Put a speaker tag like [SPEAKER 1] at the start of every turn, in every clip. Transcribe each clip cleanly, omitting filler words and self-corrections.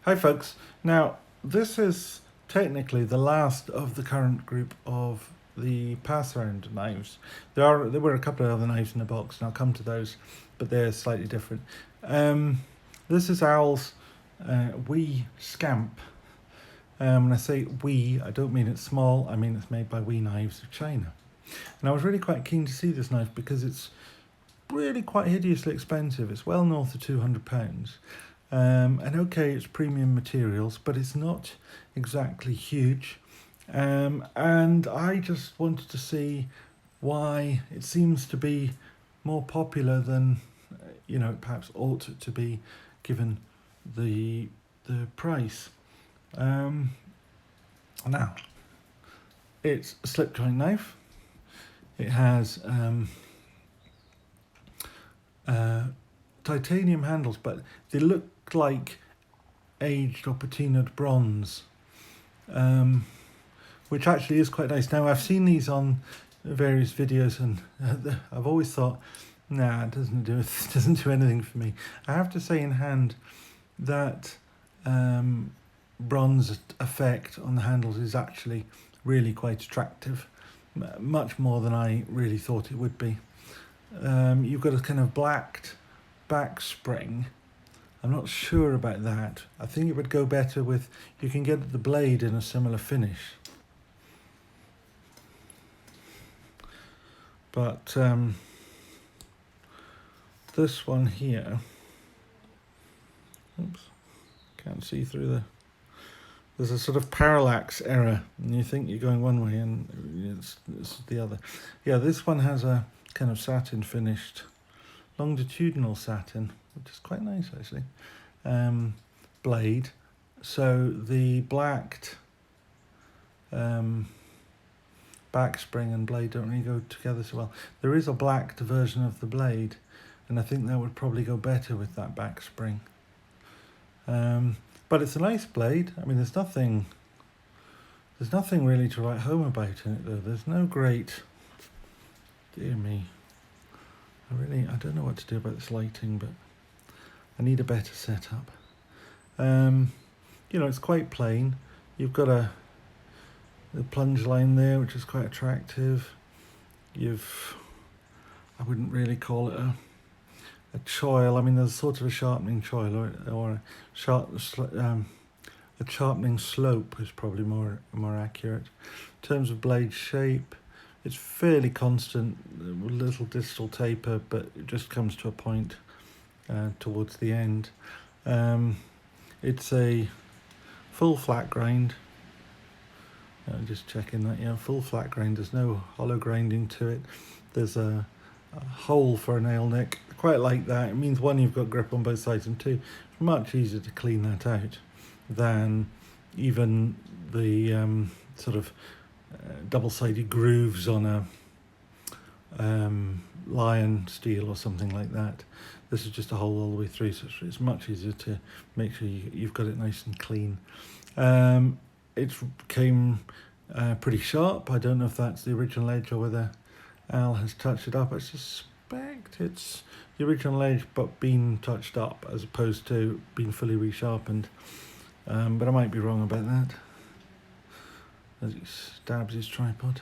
[SPEAKER 1] Hi folks. Now, this is technically the last of the current group of the pass-around knives. There were a couple of other knives in the box, and I'll come to those, but they're slightly different. This is Al's We Scamp. When I say we, I don't mean it's small, I mean it's made by We Knives of China. And I was really quite keen to see this knife because it's really quite hideously expensive. It's well north of £200. And okay, it's premium materials, but it's not exactly huge. And I just wanted to see why it seems to be more popular than, perhaps ought to be, given the price. Now, it's a slip joint knife. It has titanium handles, but they look like aged or patinaed bronze, which actually is quite nice. Now, I've seen these on various videos, and I've always thought, nah, it doesn't do anything for me. I have to say in hand that bronze effect on the handles is actually really quite attractive, much more than I really thought it would be. You've got a kind of blacked back spring. I'm not sure about that. I think it would go better with, you can get the blade in a similar finish. But this one here, oops, can't see through there's a sort of parallax error, and you think you're going one way and it's the other. Yeah, this one has a kind of satin finished, longitudinal satin, which is quite nice actually, blade. So the blacked back spring and blade don't really go together so well. There is a blacked version of the blade, and I think that would probably go better with that back spring. But it's a nice blade. I mean, there's nothing really to write home about in it though. There's no great, dear me, I don't know what to do about this lighting, but I need a better setup. It's quite plain. You've got the plunge line there, which is quite attractive. I wouldn't really call it a choil. I mean, there's sort of a sharpening choil, or a sharpening slope is probably more accurate. In terms of blade shape, it's fairly constant, a little distal taper, but it just comes to a point towards the end. It's a full flat grind. Just checking that, yeah, full flat grind. There's no hollow grinding to it. There's a hole for a nail nick. I quite like that. It means, one, you've got grip on both sides, and two, it's much easier to clean that out than even the sort of double-sided grooves on a lion steel or something like that. This is just a hole all the way through, so it's much easier to make sure you've got it nice and clean. It came pretty sharp. I don't know if that's the original edge or whether Al has touched it up. I suspect it's the original edge but been touched up as opposed to being fully resharpened. But I might be wrong about that, as he stabs his tripod.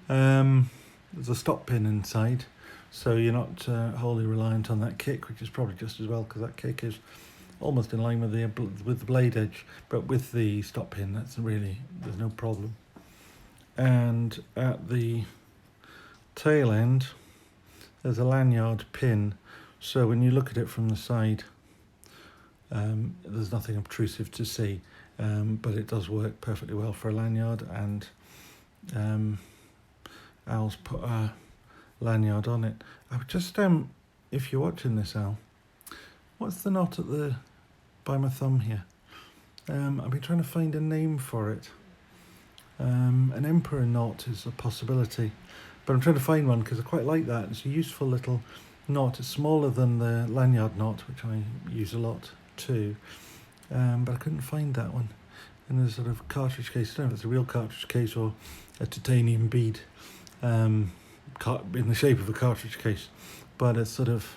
[SPEAKER 1] There's a stop pin inside, so you're not wholly reliant on that kick, which is probably just as well, because that kick is almost in line with the blade edge, but with the stop pin, there's no problem. And at the tail end, there's a lanyard pin, so when you look at it from the side, there's nothing obtrusive to see, but it does work perfectly well for a lanyard, and Al's put a lanyard on it. I would just, if you're watching this, Al, what's the knot by my thumb here? I've been trying to find a name for it. An emperor knot is a possibility, but I'm trying to find one because I quite like that. It's a useful little knot. It's smaller than the lanyard knot, which I use a lot too, but I couldn't find that one. And there's sort of cartridge case. I don't know if it's a real cartridge case or a titanium bead in the shape of a cartridge case, but it's sort of,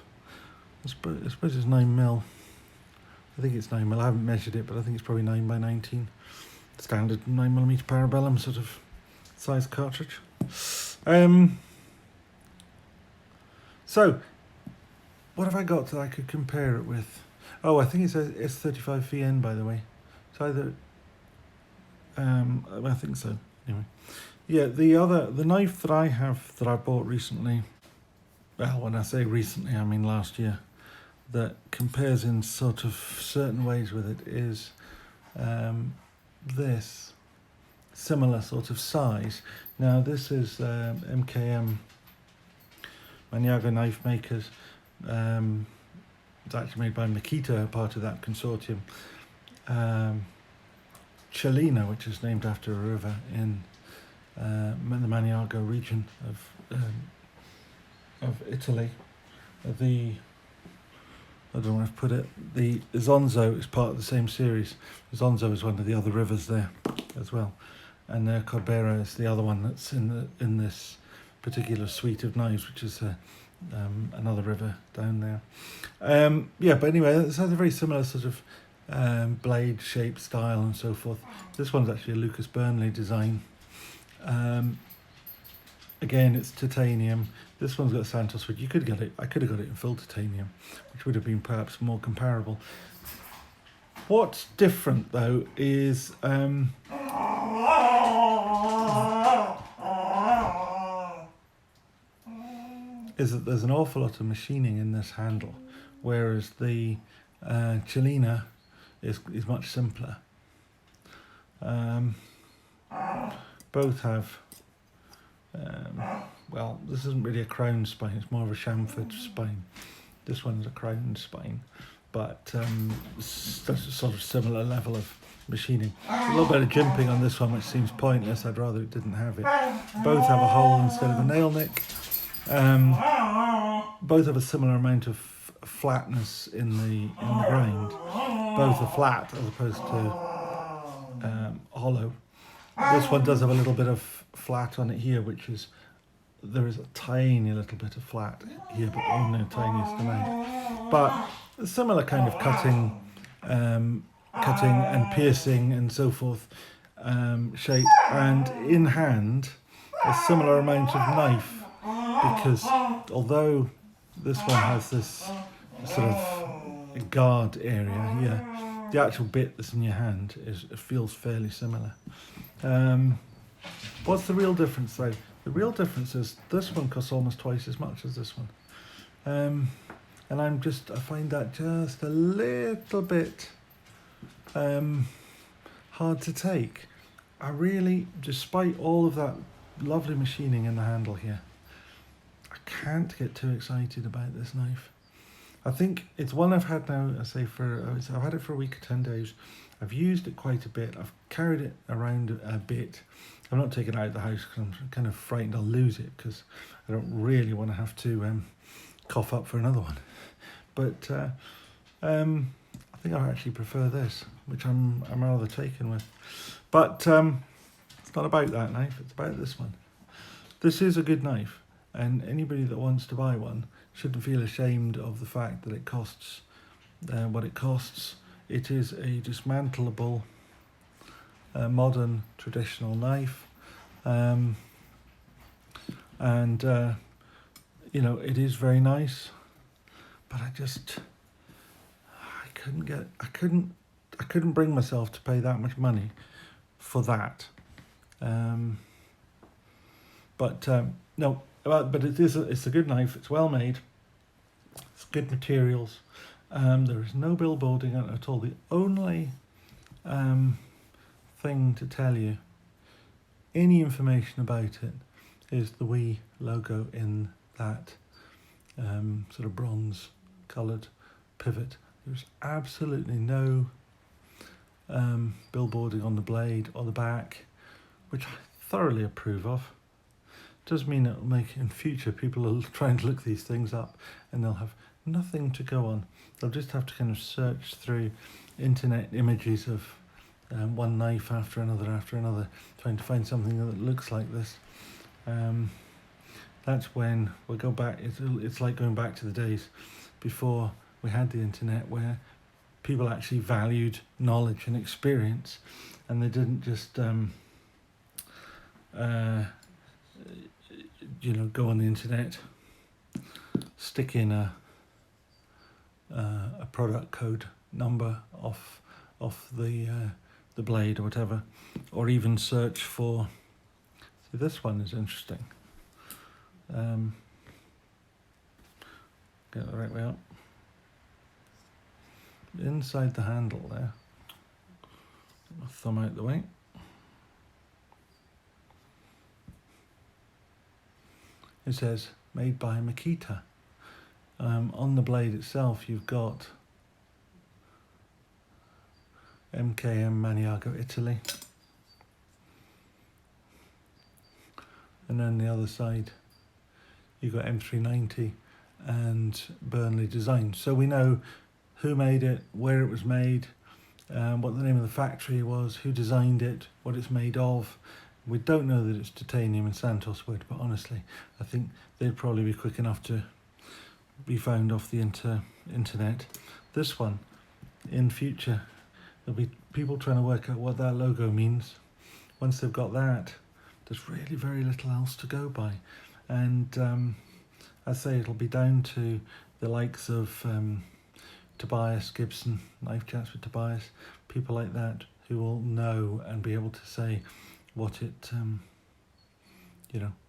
[SPEAKER 1] I suppose it's 9mm. I think it's 9mm. I haven't measured it, but I think it's probably 9x19. Standard 9mm parabellum sort of size cartridge. So, what have I got that I could compare it with? Oh, I think it's a S35VN, by the way. It's either... I think so. Anyway. Yeah, the knife that I have that I bought recently, well, when I say recently, I mean last year, that compares in sort of certain ways with it is this similar sort of size. Now, this is MKM, Maniago Knife Makers. It's actually made by Makita, part of that consortium. Cellina, which is named after a river in the Maniago region of Italy. I don't know where I've put it. The Zonzo is part of the same series. Zonzo is one of the other rivers there as well, and Corbera is the other one that's in this particular suite of knives, which is another river down there. Yeah, but anyway, it has a very similar sort of blade shape, style, and so forth. This one's actually a Lucas Burnley design. Again, it's titanium. This one's got Santos wood. I could have got it in full titanium, which would have been perhaps more comparable. What's different though is that there's an awful lot of machining in this handle, whereas the Cellina is much simpler. Both have, well, this isn't really a crown spine, it's more of a chamfered spine. This one's a crown spine, but that's a sort of similar level of machining. A little bit of jimping on this one, which seems pointless. I'd rather it didn't have it. Both have a hole instead of a nail nick. Both have a similar amount of flatness in the grind. Both are flat as opposed to hollow. This one does have a little bit of flat on it here, which is, there is a tiny little bit of flat here, but only the tiniest amount. But a similar kind of cutting and piercing and so forth shape, and in hand a similar amount of knife, because although this one has this sort of guard area here, the actual bit that's in your hand it feels fairly similar. What's the real difference though? The real difference is this one costs almost twice as much as this one. And I find that just a little bit hard to take. I really, despite all of that lovely machining in the handle here, I can't get too excited about this knife. I think it's one I've had now, I've had it for a week or 10 days. I've used it quite a bit. I've carried it around a bit. I'm not taking it out of the house because I'm kind of frightened I'll lose it, because I don't really want to have to cough up for another one. But I think I actually prefer this, which I'm rather taken with. But it's not about that knife, it's about this one. This is a good knife, and anybody that wants to buy one shouldn't feel ashamed of the fact that it costs what it costs. It is a dismantleable, modern, traditional knife, and you know, it is very nice. But I couldn't bring myself to pay that much money for that. No, but it's a good knife. It's well made. It's good materials. There is no billboarding on it at all. The only thing to tell you, any information about it, is the We logo in that sort of bronze coloured pivot. There's absolutely no billboarding on the blade or the back, which I thoroughly approve of. Does mean it'll make in future people will try and look these things up and they'll have nothing to go on. They'll just have to kind of search through internet images of one knife after another, trying to find something that looks like this. That's when we'll go back. It's like going back to the days before we had the internet, where people actually valued knowledge and experience, and they didn't just go on the internet, stick in a product code number off the blade or whatever, or even search for. See, this one is interesting. Get the right way up. Inside the handle there. Get my thumb out the way. It says made by Makita. On the blade itself, you've got MKM Maniago, Italy. And then the other side, you've got M390 and Burnley Design. So we know who made it, where it was made, what the name of the factory was, who designed it, what it's made of. We don't know that it's titanium and Santos wood, but honestly, I think they'd probably be quick enough to be found off the internet. This one, in future, there'll be people trying to work out what that logo means. Once they've got that, there's really very little else to go by. And I say it'll be down to the likes of Tobias Gibson, Knife Chats with Tobias, people like that who will know and be able to say what it,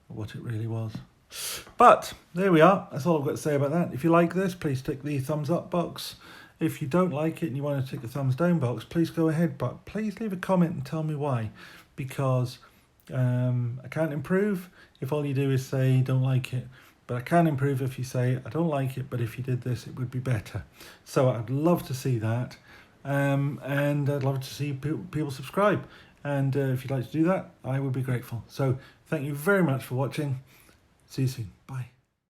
[SPEAKER 1] what it really was. But there we are. That's all I've got to say about that. If you like this, please tick the thumbs up box. If you don't like it and you want to tick the thumbs down box, please go ahead. But please leave a comment and tell me why. Because I can't improve if all you do is say don't like it. But I can improve if you say I don't like it, but if you did this, it would be better. So I'd love to see that. And I'd love to see people subscribe. And if you'd like to do that, I would be grateful. So thank you very much for watching. See you soon. Bye.